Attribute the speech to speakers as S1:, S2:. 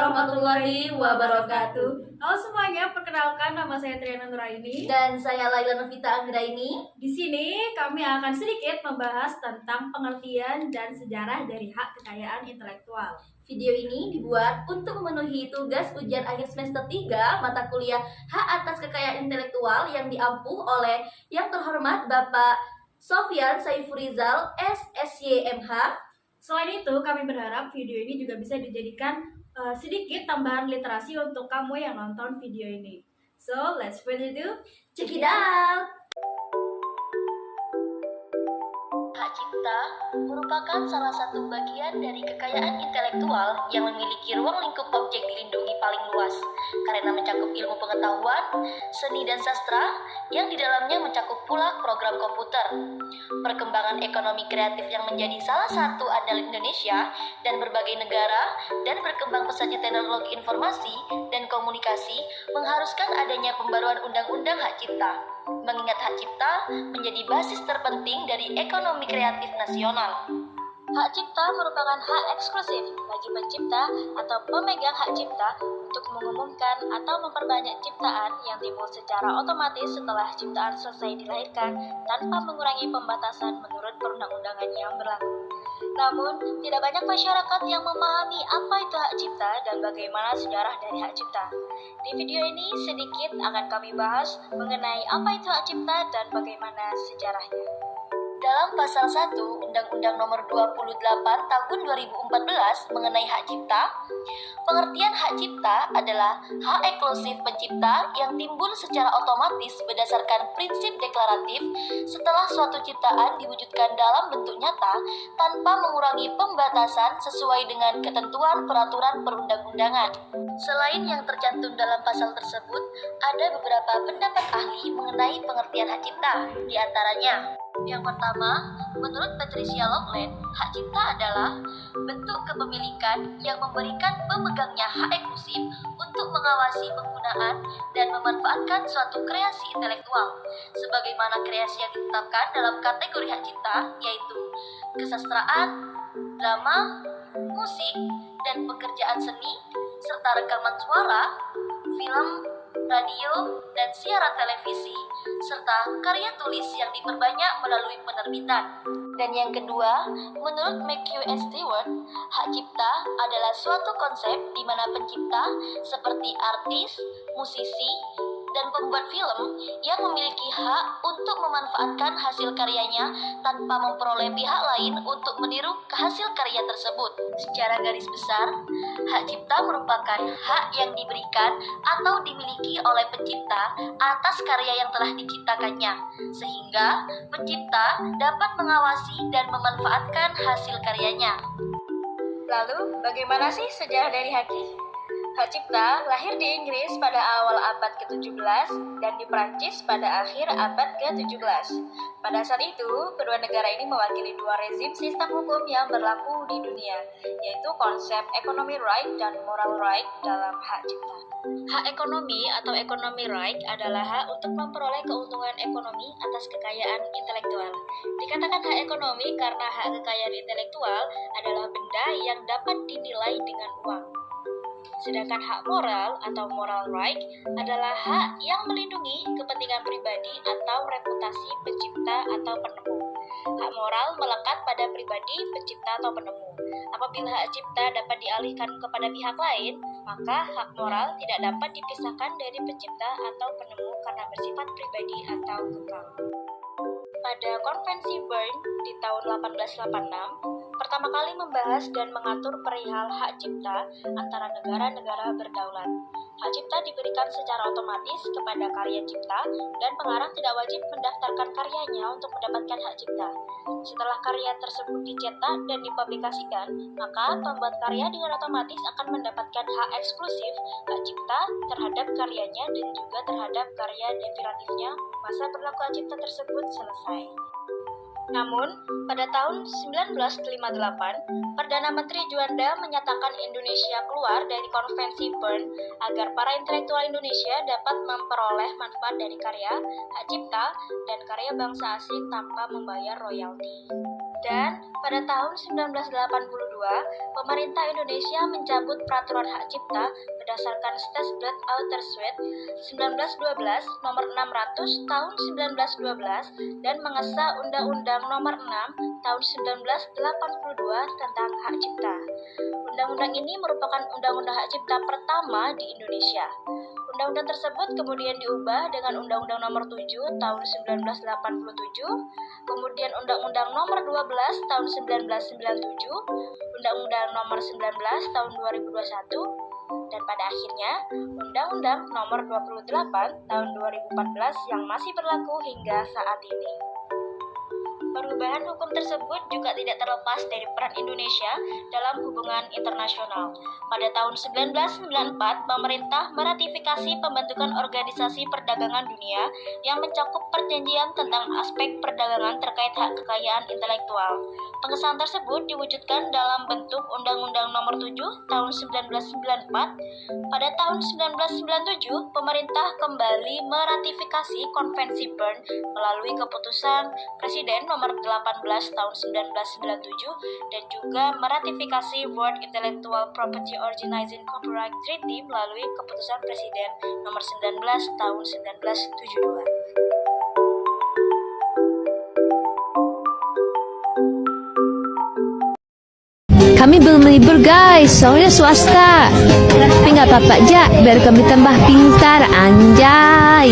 S1: warahmatullahi wabarakatuh.
S2: Halo semuanya, perkenalkan nama saya Triana Nuraini.
S1: Dan saya Laila Novita Anggraini.
S2: Di sini kami akan sedikit membahas tentang pengertian dan sejarah dari hak kekayaan intelektual.
S1: Video ini dibuat untuk memenuhi tugas ujian akhir semester 3 mata kuliah Hak Atas Kekayaan Intelektual yang diampuh oleh Yang Terhormat Bapak Sofyan Saifurizal, SSYMH.
S2: Selain itu, kami berharap video ini juga bisa dijadikan sedikit tambahan literasi untuk kamu yang nonton video ini. So, let's further do.
S1: Check it out! Hak cipta merupakan salah satu bagian dari kekayaan intelektual yang memiliki ruang lingkup objek dilindungi paling luas karena mencakup ilmu pengetahuan, seni dan sastra yang di dalamnya mencakup pula program komputer. Perkembangan ekonomi kreatif yang menjadi salah satu andal Indonesia dan berbagai negara dan berkembang pesatnya teknologi informasi dan komunikasi mengharuskan adanya pembaruan undang-undang hak cipta. Mengingat hak cipta menjadi basis terpenting dari ekonomi kreatif nasional. Hak cipta merupakan hak eksklusif bagi pencipta atau pemegang hak cipta untuk mengumumkan atau memperbanyak ciptaan yang timbul secara otomatis setelah ciptaan selesai dilahirkan tanpa mengurangi pembatasan menurut perundang-undangan yang berlaku. Namun, tidak banyak masyarakat yang memahami apa itu hak cipta dan bagaimana sejarah dari hak cipta. Di video ini sedikit akan kami bahas mengenai apa itu hak cipta dan bagaimana sejarahnya. Dalam pasal 1 Undang-Undang Nomor 28 Tahun 2014 mengenai hak cipta, pengertian hak cipta adalah hak eksklusif pencipta yang timbul secara otomatis berdasarkan prinsip deklaratif setelah suatu ciptaan diwujudkan dalam bentuk nyata tanpa mengurangi pembatasan sesuai dengan ketentuan peraturan perundang-undangan. Selain yang tercantum dalam pasal tersebut, ada beberapa pendapat ahli mengenai pengertian hak cipta, di antaranya yang pertama, menurut Patricia Lockland, hak cipta adalah bentuk kepemilikan yang memberikan pemegangnya hak eksklusif untuk mengawasi penggunaan dan memanfaatkan suatu kreasi intelektual, sebagaimana kreasi yang ditetapkan dalam kategori hak cipta, yaitu kesastraan, drama, musik, dan pekerjaan seni, serta rekaman suara, film, radio, dan siaran televisi, serta karya tulis yang diperbanyak melalui penerbitan. Dan yang kedua, menurut McHugh and Stewart, hak cipta adalah suatu konsep di mana pencipta seperti artis, musisi, dan pembuat film yang memiliki hak untuk memanfaatkan hasil karyanya tanpa memperoleh pihak lain untuk meniru hasil karya tersebut. Secara garis besar, hak cipta merupakan hak yang diberikan atau dimiliki oleh pencipta atas karya yang telah diciptakannya, sehingga pencipta dapat mengawasi dan memanfaatkan hasil karyanya. Lalu, bagaimana sih sejarah dari haki? Hak cipta lahir di Inggris pada awal abad ke-17 dan di Prancis pada akhir abad ke-17. Pada saat itu, kedua negara ini mewakili dua rezim sistem hukum yang berlaku di dunia, yaitu konsep economic right dan moral right dalam hak cipta. Hak ekonomi atau economic right adalah hak untuk memperoleh keuntungan ekonomi atas kekayaan intelektual. Dikatakan hak ekonomi karena hak kekayaan intelektual adalah benda yang dapat dinilai dengan uang. Sedangkan hak moral atau moral right adalah hak yang melindungi kepentingan pribadi atau reputasi pencipta atau penemu. Hak moral melekat pada pribadi pencipta atau penemu. Apabila hak cipta dapat dialihkan kepada pihak lain, maka hak moral tidak dapat dipisahkan dari pencipta atau penemu karena bersifat pribadi atau kekal. Pada Konvensi Bern di tahun 1886, pertama kali membahas dan mengatur perihal hak cipta antara negara-negara berdaulat. Hak cipta diberikan secara otomatis kepada karya cipta dan pengarang tidak wajib mendaftarkan karyanya untuk mendapatkan hak cipta. Setelah karya tersebut dicetak dan dipublikasikan, maka pembuat karya dengan otomatis akan mendapatkan hak eksklusif hak cipta terhadap karyanya dan juga terhadap karya derivatifnya masa berlaku hak cipta tersebut selesai. Namun, pada tahun 1958, Perdana Menteri Juanda menyatakan Indonesia keluar dari Konvensi Bern agar para intelektual Indonesia dapat memperoleh manfaat dari karya, hak cipta, dan karya bangsa asing tanpa membayar royalti. Dan pada tahun 1982, pemerintah Indonesia mencabut peraturan hak cipta berdasarkan Statute Authors Suite 1912 nomor 600 tahun 1912 dan mengesah Undang-Undang nomor 6 tahun 1982 tentang hak cipta. Undang-undang ini merupakan undang-undang hak cipta pertama di Indonesia. Undang-undang tersebut kemudian diubah dengan Undang-Undang Nomor 7 Tahun 1987, kemudian Undang-Undang Nomor 12 Tahun 1997, Undang-Undang Nomor 19 Tahun 2021, dan pada akhirnya Undang-Undang Nomor 28 Tahun 2014 yang masih berlaku hingga saat ini. Perubahan hukum tersebut juga tidak terlepas dari peran Indonesia dalam hubungan internasional. Pada tahun 1994, pemerintah meratifikasi pembentukan Organisasi Perdagangan Dunia yang mencakup perjanjian tentang aspek perdagangan terkait hak kekayaan intelektual. Pengesahan tersebut diwujudkan dalam bentuk Undang-Undang Nomor 7 Tahun 1994. Pada tahun 1997, pemerintah kembali meratifikasi Konvensi Bern melalui keputusan Presiden Nomor 18 Tahun 1997 dan juga meratifikasi World Intellectual Property Organizing Copyright Treaty melalui keputusan Presiden Nomor 19 Tahun 1972.
S3: Kami belum libur guys, soalnya swasta. Tapi nggak apa-apa aja, biar kami tambah pintar, anjay.